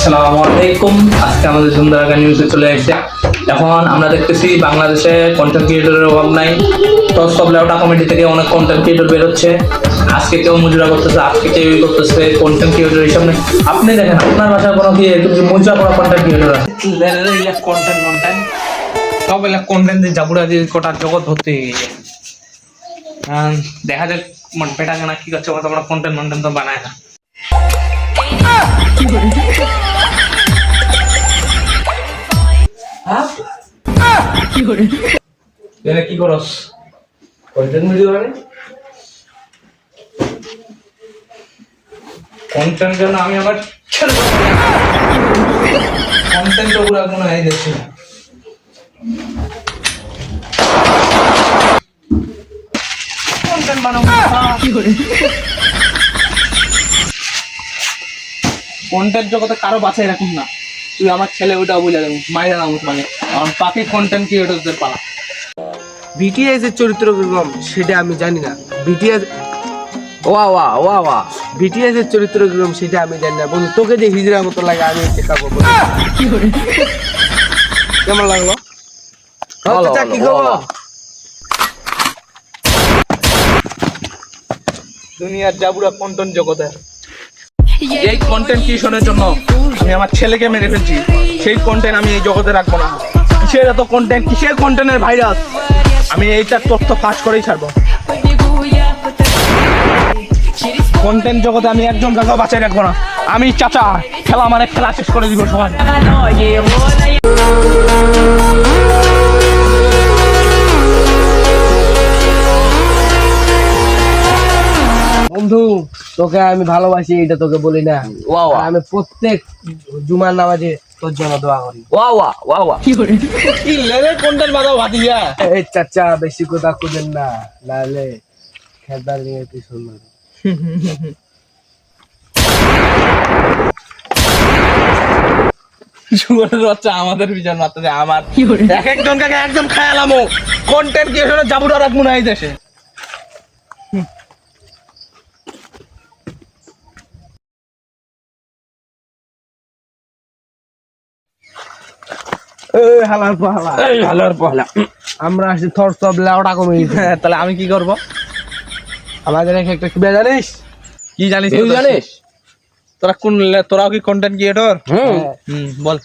আসসালামু আলাইকুম। আজকে আমাদের সুন্দরগা নিউজে চলে এসেছে। এখন আমরা দেখতেছি বাংলাদেশে কন্টেন্ট ক্রিয়েটরের অভাব নাই। তো সব লেউটা কমিটি থেকে অনেক কন্টেন্ট ক্রিয়েটর বেরোচ্ছে। আজকে কেউ মুজরা করতেছে, আজকে কেউ করতেছে কন্টেন্ট ক্রিয়েটর এইসব নেই। আপনি দেখেন আপনার বাসায় কোনো কি এরকম মুজরা করা কন্টেন্ট ক্রিয়েটর আছে? কন্টেন্ট কন্টেন্ট সব এলা কন্টেন্ট দিয়ে জাবুড়া দিয়ে গোটা জগৎ ভর্তি হয়ে গেছে। দেখা যাক পেটা কেনা কি করছে, আমরা কন্টেন্ট কন্টেন্ট তো বানায় না। কি করস? কন্টেন্ট ভিডিও মানে কন্টেন্ট জন্য আমি আবার কন্টেন্ট তো পুরো কোনো এই দেখছি না। কন্টেন্ট বানাবো কি করে? কন্টেন্ট জগতে কারো বাঁচাই রাখুন না। তুই আমার ছেলে ওইটা বলে দেবো মায়ের নাম মানে বাকি কন্টেন্ট ক্রিয়েটরদের পালা। বিটিএস এর চরিত্র কিরকম সেটা আমি জানি না। বিটিএস ওয়া ওয়া ওয়া ওয়া বিটিএস এর চরিত্র কিরকম সেটা আমি জানি না। বন্ধু তোকে যে হিজড়ার মতো লাগে আমি চেষ্টা করবো। কেমন লাগলো? কি খবর? দুনিয়ার জাবুরা কন্টেন্ট জগতে এই কন্টেন্ট ক্রিয়েশনের জন্য আমি আমার ছেলেকে মেরে ফেলছি। সেই কন্টেন্ট আমি এই জগতে রাখবো না। কিসের এত কন্টেন্ট, কিসের কন্টেন্টের ভাইরাস? আমি এইটার তথ্য ফাঁস করেই ছাড়বো। কন্টেন্ট জগতে আমি একজন কাউকে বাঁচাই রাখবো না। আমি চাচা খেলা মানে খেলা শেষ করে দিব সবাই। বন্ধু তোকে আমি ভালোবাসি এটা তোকে বলি না। আমি প্রত্যেক জুমার নামাজে তোর জন্য দোয়া করি। কি লেরে কন্টেন্ট বানাও ভাতিজা? এই চাচা বেশি কথা খুঁজেন না, নাহলে খেলবার নিয়ে পিছন মারো। শুয়ারের বাচ্চা আমাদের বিজন মারতে আমার এক একজনকে একদম খেয়ালামো কন্টেন্ট ক্রিয়েশনে জাবুরা রাখবো না এই দেশে। আমরা আসছি থর সব লেওটা কমে। তাহলে আমি কি করব? আমাদের একটা কি জানিস? কি জানিস? তুই জানিস? তোরাও কি কন্টেন্ট ক্রিয়েটর? বল।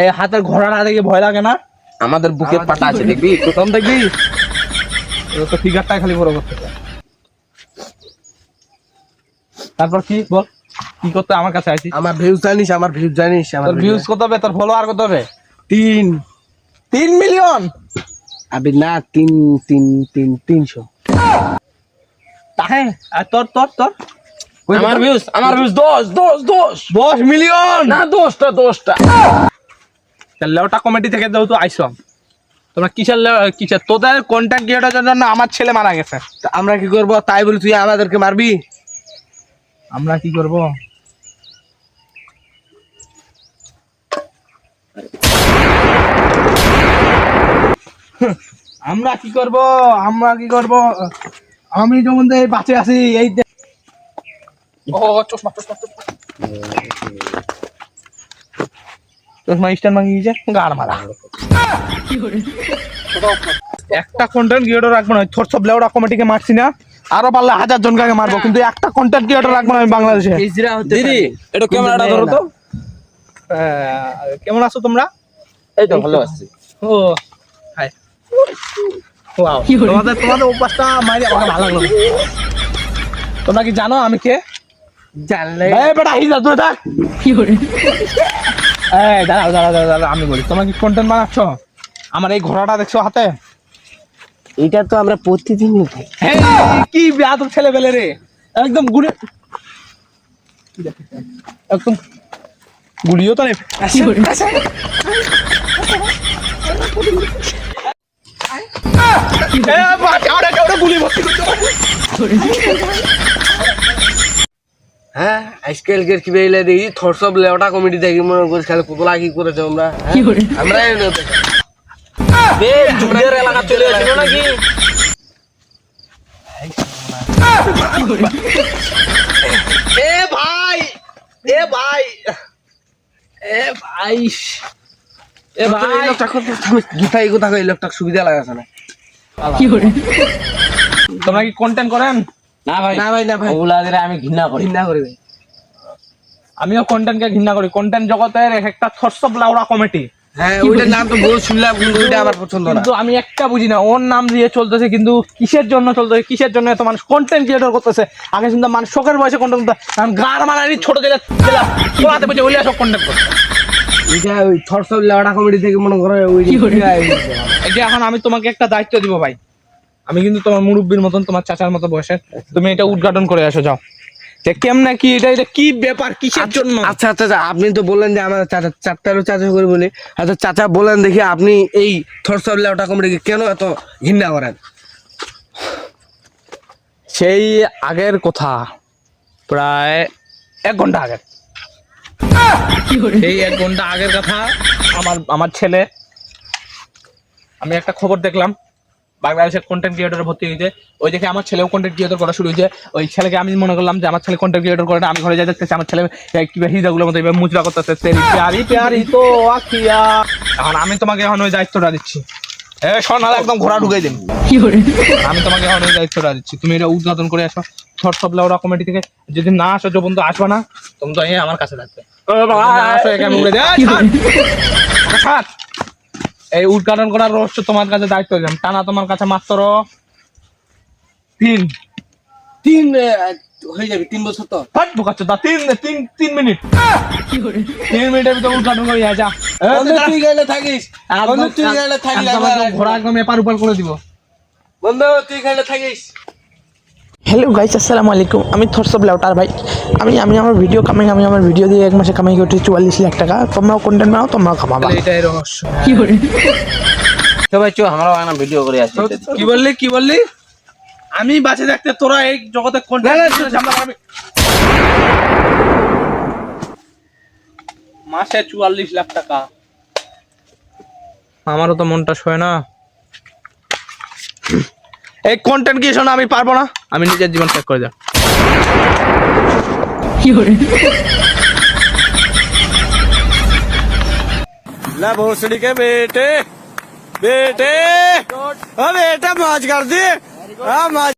এই হাতের ঘোড়াটা দেখে ভয় লাগে না? আমাদের বুকে পাটা আছে দেখবি, প্রথম দেখবি তো ফিগারটা খালি বড় করতে। তারপর কি বল, কি করতে আমার কাছে আছিস? আমার ভিউজ জানিস? আমার ভিউজ জানিস? তোর ভিউজ কত হবে? তোর ফলোয়ার কত হবে? 3 মিলিয়ন? আবে না, 300। তাহে আর তোর তোর তোর আমার ভিউজ 10 মিলিয়ন না 10টা। তাহলে ওটা কমিটি থেকে দাও তো আইসো। তোমরা কিসের তোদের কন্টেন্ট ক্রিয়েটরের জন্য আমার ছেলে মারা গেছে। আমরা কি করব? তাই বলি তুই আমাদেরকে মারবি? আমরা কি করব? আমরা কি করব? আমি যেমন বাঁচে আছি এই চশমা স্ট্যান্ড ভাঙি গেছে গাড় মারা। একটা কন্টেন্ট ক্রিয়েটর রাখবো না। থর সব লেওড়া কমিটিকে মারছি না, আরো পারলে 1000 জনকে মারবো, কিন্তু একটা কন্টেন্ট ক্রিয়েটর রাখবো না আমি বাংলাদেশে। দিদি এটা ক্যামেরাটা ধরো তো। কেমন আছো তোমরা? এই তো ভালো আছি। ও হাই ওয়াও, তোমাদের অভ্যাসটা মাইরে আমাকে ভালো লাগলো। তোমরা কি জানো আমি কে? জানলে এই বেটা হিজা তুই থাক। কি করে? এই দাঁড়াও আমি বলি, তোমরা কি কন্টেন্ট বানাচ্ছ? আমার এই ঘোড়াটা দেখছো হাতে? এটা তো আমরা প্রতিদিন কি বেয়াদব ছেলে পেলে রে, একদম একদম গুলিও তো নেই। হ্যাঁ আজকালকের কি বেইলে দেখি থর সব লেওটা কমিটি দেখি মনে করি খালি কোতলা কি করেছে। আমরা এলাকা চলে আসিল নাকি? এ ভাই এ ভাই এ ভাই এই লোকটা কত জুতা এই কথা এই লোকটা সুবিধা লাগাছে না। তোমরা কি কন্টেন্ট করেন? না ভাই না ভাই না ভাই, ওগুলাদের আমি ঘৃণা করি। ঘৃণা করি ভাই। আমিও কন্টেন্টকে ঘৃণা করি। কন্টেন্ট জগতের এক একটা থটস অফ লাউড়া কমিটি, হ্যাঁ ওইটার নাম তো বহুত শুনলাম কিন্তু ওইটা আমার পছন্দ না। কিন্তু আমি একটা বুঝি না ওর নাম দিয়ে চলতেছে, কিন্তু কিসের জন্য চলতেছে, কিসের জন্য এত মানুষ কন্টেন্ট ক্রিয়েটর করতেছে। আগে কিন্তু মানুষ শখের বয়সে কন্টেন্ট করতে, কারণ গার মারানি ছোট জেলা পড়াতে বুঝে ওইলা সব কন্টেন্ট করতে। এটা ওই থটস অফ লাউডা কমেডি থেকে মনে করো ওই এটা এখন আমি তোমাকে একটা দায়িত্ব দিব ভাই। আমি কিন্তু তোমার মুরব্বীর মতন, তোমার চাচার মতো বয়সের, তুমি এটা উদ্ঘাটন করে আসো যাও, যে কেমনে কি এটা এটা কি ব্যাপার, কিসের জন্য। আচ্ছা আচ্ছা আচ্ছা, আপনি তো বললেন যে আমার চাচা চারটারও চাচা করে বলি। আচ্ছা চাচা বলেন দেখি আপনি এই থটস অফ লাউডা কমেডিকে কেন এত ঘৃণা করেন? সেই আগের কথা, প্রায় 1 ঘন্টা আগের, এই 1 ঘন্টা আগের কথা। আমার ছেলে, আমি একটা খবর দেখলাম বাংলাদেশের কন্টেন্ট ক্রিয়েটর ভর্তি হয়েছে। ওই দেখে আমার ছেলেও কন্টেন্ট ক্রিয়েটর করা শুরু হয়েছে। ওই ছেলেকে আমি মনে করলাম যে আমার ছেলে কন্টেন্ট ক্রিয়েটর করে না। আমি ঘরে যাই দেখতেছি আমার ছেলে কিংবা হিজাগুলোর মতো এবার মুজরা করতেছে, তেরি প্যারি প্যারি তো আখিয়া। এখন আমি তোমাকে এখন ওই দায়িত্বটা দিচ্ছি। সোনাল একদম ঘোড়া ঢুকাই দিন। আমি তোমাকে এখন ওই দায়িত্বটা দিচ্ছি, তুমি এটা উদ্ঘাটন করে আসো থটস অফ লাউডা কমিটি থেকে। যদি না আসো, যখন তো আসবা না, তুমি তো আমার কাছে থাকবে। এই উদ্ঘাটন করার রহস্য তোমার কাছে দায়িত্ব দিলাম। টানা তোমার কাছে মাত্র 3 হয়ে যাবে 3 বছর তো। ঢুকাচ্ছ তা 3 মিনিট। 3 মিনিটের ভিতরে উদ্ঘাটন করে যা। বন্ধু তুই গেলে থাকিস, বন্ধু তুই গেলে থাকিস, ঘোড়া একদম এপার উপর করে দিব। বন্ধু তুই গেলে থাকিস। হ্যালো গাইস, আসসালামু আলাইকুম। আমি থটস অফ লাউটার ভাই। আমি আমার ভিডিও কামাই, আমি আমার ভিডিও দিয়ে 1 মাসে কামাই করছি 44 লাখ টাকা। তোমরাও কন্টেন্ট বানাও, তোমরাও কামাবা। এটাই রহস্য। তো ভাই চো আমরাও একটা ভিডিও করে আসি। কি বললি কি বললি? আমি বাঁচে থাকতে তোরা এই জগতে মাসে 44 লাখ টাকা। আমারও তো মনটা সয় না। এই কন্টেন্ট ক্রিয়েশন আমি পারবো না, আমি নিজের জীবন ত্যাগ করে যাও। ला भोसड़ी के बेटे बेटे, बेटा मौज कर दी। हाँ मौज।